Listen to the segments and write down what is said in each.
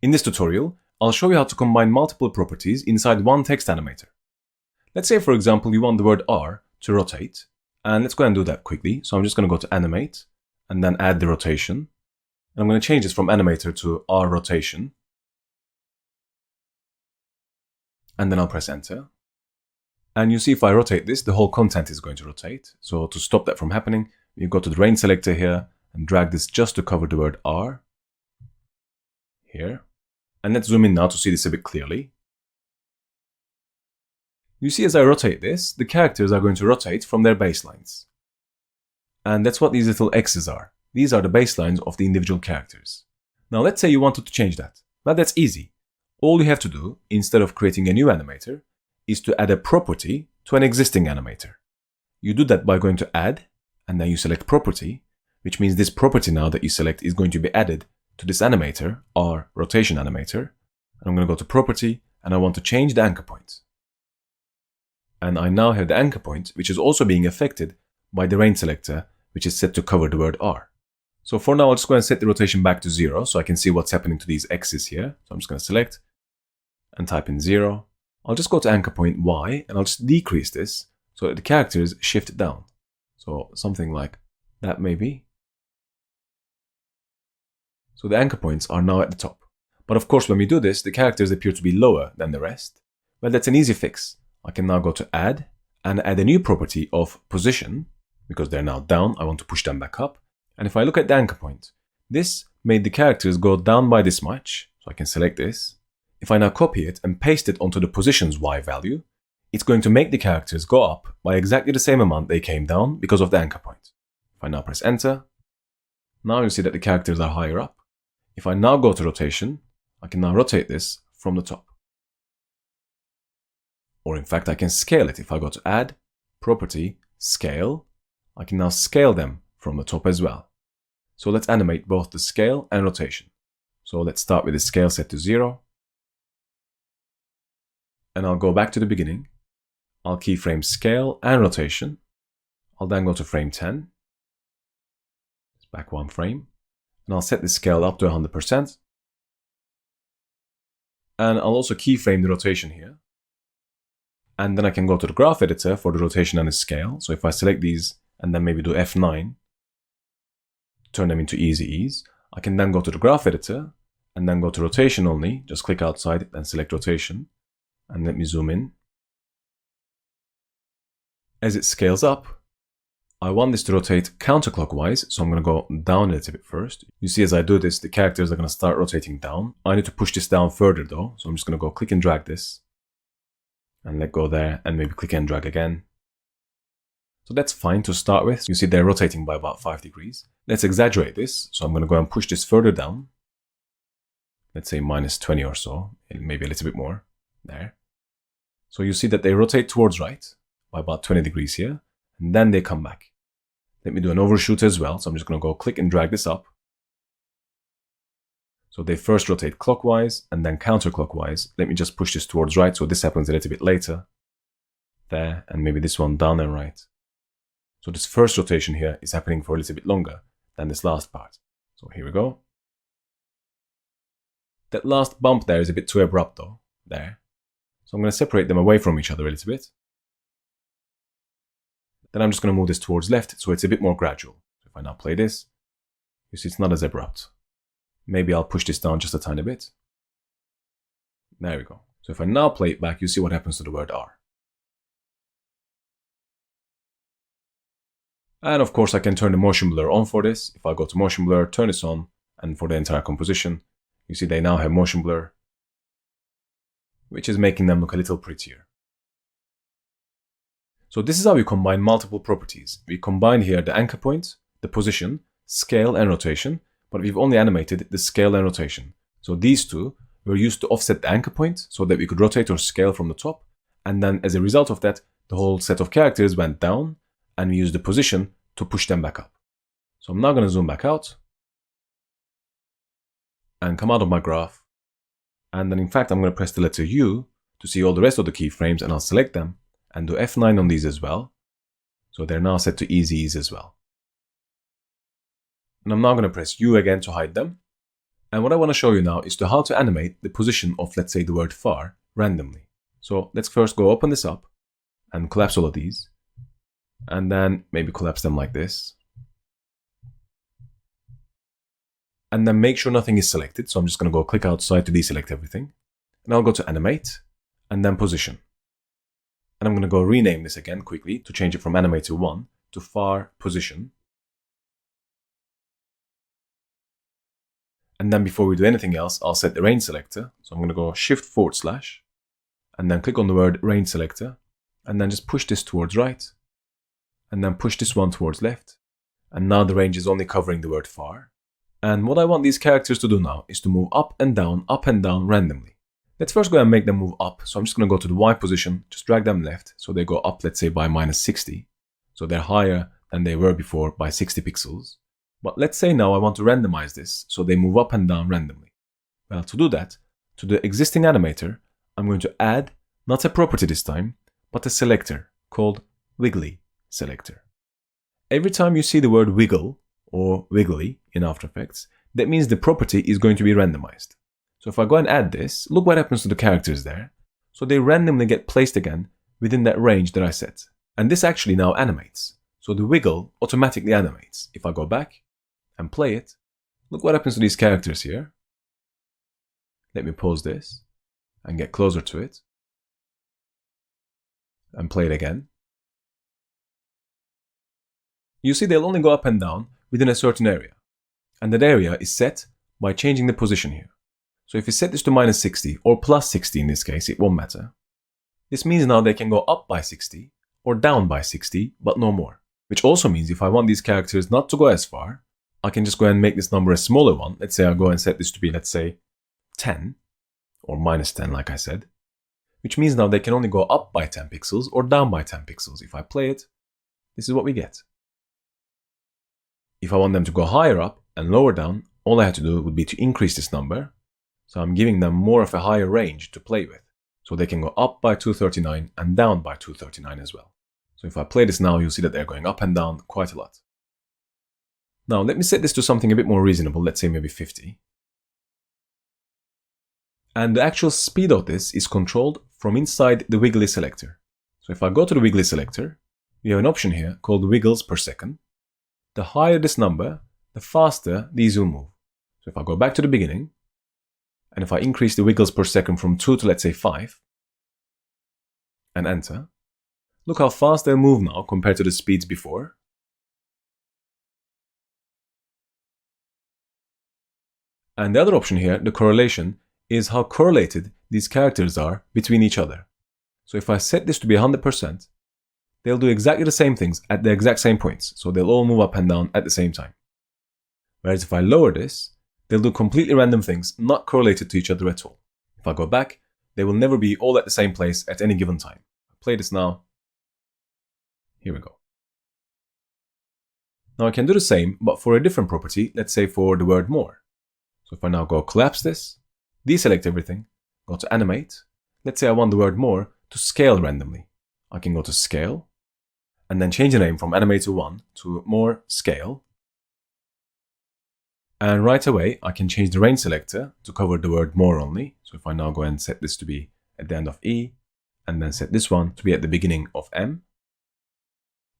In this tutorial, I'll show you how to combine multiple properties inside one text animator. Let's say, for example, you want the word R to rotate, and let's go and do that quickly. So I'm just going to go to Animate, and then add the rotation. And I'm going to change this from Animator to R Rotation. And then I'll press Enter. And you see if I rotate this, the whole content is going to rotate. So to stop that from happening, you go to the Range selector here, and drag this just to cover the word R. Here. And let's zoom in now to see this a bit clearly. You see as I rotate this, the characters are going to rotate from their baselines. And that's what these little X's are. These are the baselines of the individual characters. Now let's say you wanted to change that. Well, that's easy. All you have to do, instead of creating a new animator, is to add a property to an existing animator. You do that by going to Add, and then you select Property, which means this property now that you select is going to be added to this animator, or rotation animator. And I'm going to go to Property, and I want to change the anchor point. And I now have the anchor point, which is also being affected by the Range selector, which is set to cover the word R. So for now, I'll just go and set the rotation back to 0, so I can see what's happening to these X's here. So I'm just going to select and type in 0. I'll just go to anchor point Y, and I'll just decrease this so that the characters shift down. So something like that maybe. So the anchor points are now at the top. But of course, when we do this, the characters appear to be lower than the rest. Well, that's an easy fix. I can now go to Add, and add a new property of Position, because they're now down, I want to push them back up. And if I look at the anchor point, this made the characters go down by this much, so I can select this. If I now copy it and paste it onto the position's Y value, it's going to make the characters go up by exactly the same amount they came down because of the anchor point. If I now press Enter, now you'll see that the characters are higher up. If I now go to Rotation, I can now rotate this from the top. Or in fact, I can scale it. If I go to Add, Property, Scale, I can now scale them from the top as well. So let's animate both the scale and rotation. So let's start with the scale set to 0. And I'll go back to the beginning. I'll keyframe scale and rotation. I'll then go to frame 10. It's back one frame. And I'll set the scale up to 100%. And I'll also keyframe the rotation here. And then I can go to the graph editor for the rotation and the scale. So if I select these and then maybe do F9, turn them into easy ease, I can then go to the graph editor and then go to rotation only, just click outside and select rotation. And let me zoom in. As it scales up, I want this to rotate counterclockwise, so I'm going to go down a little bit first. You see as I do this, the characters are going to start rotating down. I need to push this down further though, so I'm just going to go click and drag this. And let go there, and maybe click and drag again. So that's fine to start with. You see they're rotating by about 5 degrees. Let's exaggerate this, so I'm going to go and push this further down. Let's say -20 or so, maybe a little bit more. There. So you see that they rotate towards right by about 20 degrees here, and then they come back. Let me do an overshoot as well, so I'm just going to go click and drag this up. So they first rotate clockwise and then counterclockwise. Let me just push this towards right, so this happens a little bit later. There, and maybe this one down and right. So this first rotation here is happening for a little bit longer than this last part. So here we go. That last bump there is a bit too abrupt though, there. So I'm going to separate them away from each other a little bit. Then I'm just going to move this towards left, so it's a bit more gradual. If I now play this, you see it's not as abrupt. Maybe I'll push this down just a tiny bit. There we go. So if I now play it back, you see what happens to the word R. And of course I can turn the motion blur on for this. If I go to motion blur, turn this on, and for the entire composition, you see they now have motion blur, which is making them look a little prettier. So this is how we combine multiple properties. We combine here the anchor point, the position, scale and rotation, but we've only animated the scale and rotation. So these two were used to offset the anchor point so that we could rotate or scale from the top. And then as a result of that, the whole set of characters went down, and we used the position to push them back up. So I'm now going to zoom back out and come out of my graph. And then in fact, I'm going to press the letter U to see all the rest of the keyframes, and I'll select them and do F9 on these as well. So they're now set to easy ease as well. And I'm now going to press U again to hide them. And what I want to show you now is how to animate the position of, let's say, the word far randomly. So let's first go open this up and collapse all of these. And then maybe collapse them like this. And then make sure nothing is selected. So I'm just going to go click outside to deselect everything. And I'll go to animate and then position. And I'm going to go rename this again quickly to change it from animator 1 to far position. And then before we do anything else, I'll set the range selector. So I'm going to go shift / and then click on the word range selector and then just push this towards right and then push this one towards left. And now the range is only covering the word far. And what I want these characters to do now is to move up and down randomly. Let's first go and make them move up. So I'm just going to go to the Y position, just drag them left. So they go up, let's say by -60. So they're higher than they were before by 60 pixels. But let's say now I want to randomize this so they move up and down randomly. Well, to do that, to the existing animator, I'm going to add, not a property this time, but a selector called Wiggly Selector. Every time you see the word wiggle or wiggly in After Effects, that means the property is going to be randomized. So if I go and add this, look what happens to the characters there. So they randomly get placed again within that range that I set. And this actually now animates. So the wiggle automatically animates. If I go back and play it, look what happens to these characters here. Let me pause this and get closer to it and play it again. You see they'll only go up and down within a certain area. And that area is set by changing the position here. So if you set this to -60 or +60 in this case, it won't matter. This means now they can go up by 60 or down by 60, but no more. Which also means if I want these characters not to go as far, I can just go and make this number a smaller one. Let's say I go and set this to be, let's say, 10 or -10 like I said. Which means now they can only go up by 10 pixels or down by 10 pixels. If I play it, this is what we get. If I want them to go higher up and lower down, all I have to do would be to increase this number. So I'm giving them more of a higher range to play with. So they can go up by 239 and down by 239 as well. So if I play this now, you'll see that they're going up and down quite a lot. Now let me set this to something a bit more reasonable, let's say maybe 50. And the actual speed of this is controlled from inside the Wiggly selector. So if I go to the Wiggly selector, we have an option here called wiggles per second. The higher this number, the faster these will move. So if I go back to the beginning, and if I increase the wiggles per second from 2 to let's say 5, and enter, look how fast they'll move now compared to the speeds before. And the other option here, the correlation, is how correlated these characters are between each other. So if I set this to be 100%, they'll do exactly the same things at the exact same points. So they'll all move up and down at the same time. Whereas if I lower this, they'll do completely random things, not correlated to each other at all. If I go back, they will never be all at the same place at any given time. I'll play this now. Here we go. Now I can do the same, but for a different property, let's say for the word more. So if I now go collapse this, deselect everything, go to animate. Let's say I want the word more to scale randomly. I can go to scale, and then change the name from animator 1 to more scale. And right away, I can change the range selector to cover the word more only. So if I now go and set this to be at the end of E, and then set this one to be at the beginning of M.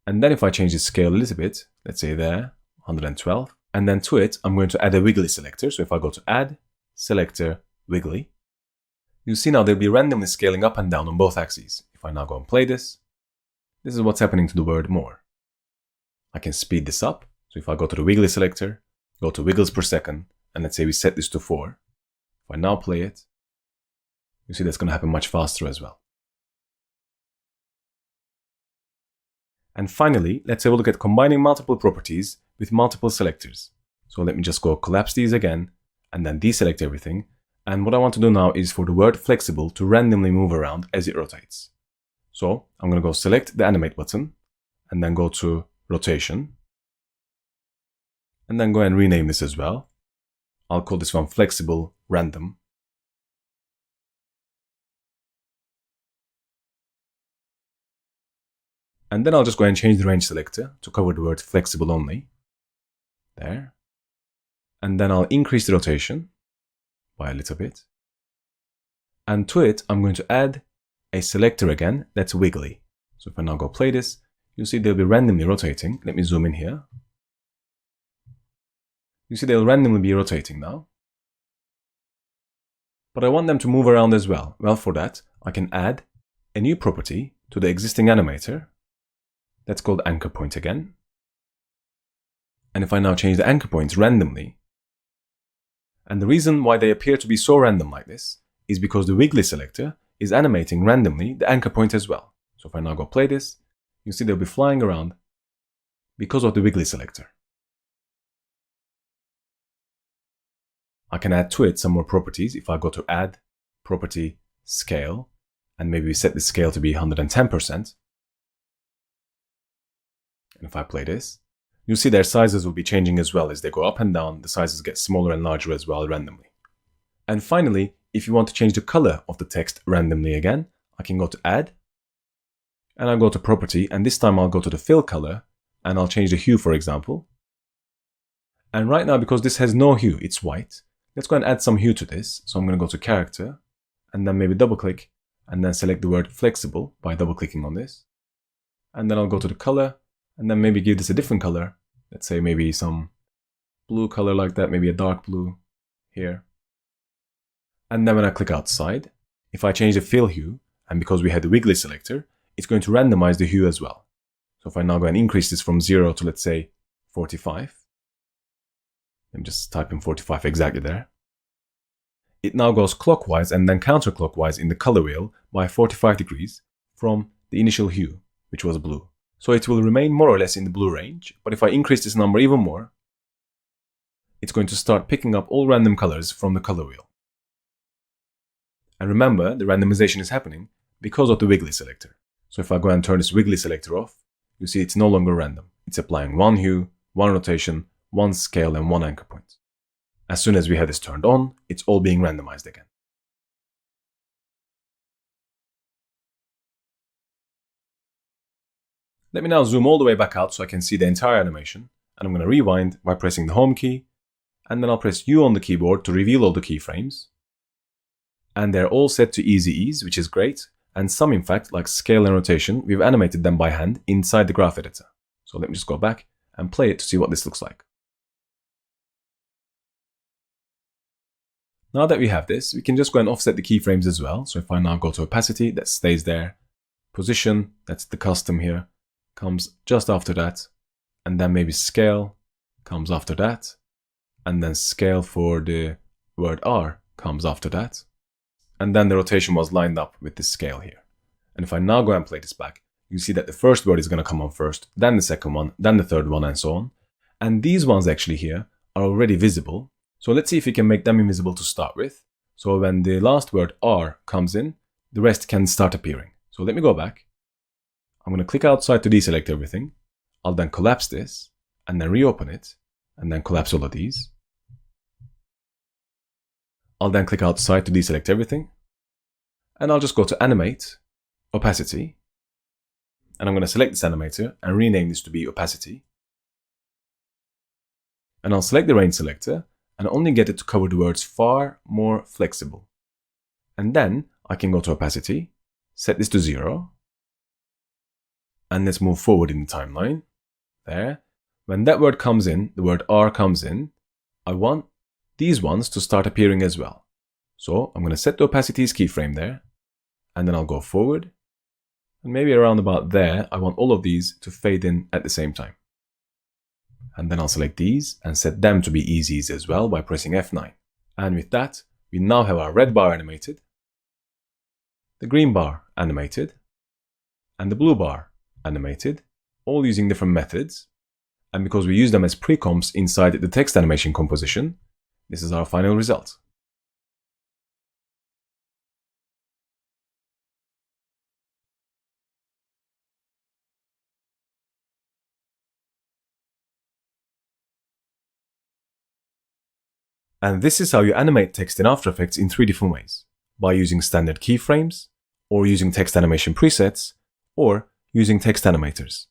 And then if I change the scale a little bit, let's say there, 112. And then to it, I'm going to add a wiggly selector. So if I go to add, selector, wiggly, you see now they'll be randomly scaling up and down on both axes. If I now go and play this, this is what's happening to the word more. I can speed this up. So if I go to the wiggly selector, go to wiggles per second, and let's say we set this to 4. If I now play it, you see that's going to happen much faster as well. And finally, let's have a look at combining multiple properties with multiple selectors. So let me just go collapse these again, and then deselect everything. And what I want to do now is for the word flexible to randomly move around as it rotates. So I'm going to go select the animate button, and then go to rotation. And then go and rename this as well. I'll call this one flexible random. And then I'll just go and change the range selector to cover the word flexible only. There. And then I'll increase the rotation. by a little bit. And to it, I'm going to add a selector again that's wiggly. So if I now go play this, you'll see they'll be randomly rotating. Let me zoom in here. You see they'll randomly be rotating now. But I want them to move around as well. Well, for that, I can add a new property to the existing animator. That's called anchor point again. And if I now change the anchor points randomly, and the reason why they appear to be so random like this is because the wiggly selector is animating randomly the anchor point as well. So if I now go play this, you see they'll be flying around because of the wiggly selector. I can add to it some more properties. If I go to add, property, scale, and maybe we set the scale to be 110%. And if I play this, you'll see their sizes will be changing as well. As they go up and down, the sizes get smaller and larger as well randomly. And finally, if you want to change the color of the text randomly again, I can go to add, and I'll go to property, and this time I'll go to the fill color, and I'll change the hue, for example. And right now, because this has no hue, it's white, let's go and add some hue to this. So I'm going to go to character, and then maybe double click, and then select the word flexible by double clicking on this. And then I'll go to the color, and then maybe give this a different color. Let's say maybe some blue color like that, maybe a dark blue here. And then when I click outside, if I change the fill hue, and because we had the wiggly selector, it's going to randomize the hue as well. So if I now go and increase this from 0 to, let's say, 45, I'm just typing 45 exactly there. It now goes clockwise and then counterclockwise in the color wheel by 45 degrees from the initial hue, which was blue. So it will remain more or less in the blue range, but if I increase this number even more, it's going to start picking up all random colors from the color wheel. And remember, the randomization is happening because of the wiggly selector. So if I go and turn this wiggly selector off, you see it's no longer random. It's applying one hue, one rotation, one scale, and one anchor point. As soon as we have this turned on, it's all being randomized again. Let me now zoom all the way back out so I can see the entire animation, and I'm going to rewind by pressing the home key, and then I'll press U on the keyboard to reveal all the keyframes. And they're all set to easy ease, which is great, and some in fact, like scale and rotation, we've animated them by hand inside the graph editor. So let me just go back and play it to see what this looks like. Now that we have this, we can just go and offset the keyframes as well. So if I now go to opacity, that stays there. Position, that's the custom here, comes just after that. And then maybe scale comes after that. And then scale for the word R comes after that. And then the rotation was lined up with this scale here. And if I now go and play this back, you see that the first word is going to come on first, then the second one, then the third one, and so on. And these ones actually here are already visible. So let's see if we can make them invisible to start with. So when the last word R comes in, the rest can start appearing. So let me go back. I'm going to click outside to deselect everything. I'll then collapse this, and then reopen it, and then collapse all of these. I'll then click outside to deselect everything. And I'll just go to Animate, Opacity. And I'm going to select this animator and rename this to be Opacity. And I'll select the range selector and only get it to cover the words far more flexible. And then I can go to Opacity, set this to 0. And let's move forward in the timeline. There. When that word comes in, the word R comes in, I want these ones to start appearing as well. So I'm going to set the opacity's keyframe there, and then I'll go forward, and maybe around about there, I want all of these to fade in at the same time. And then I'll select these and set them to be easies as well by pressing F9. And with that, we now have our red bar animated, the green bar animated, and the blue bar animated, all using different methods. And because we use them as pre-comps inside the text animation composition, this is our final result. And this is how you animate text in After Effects in 3 different ways. By using standard keyframes, or using text animation presets, or using text animators.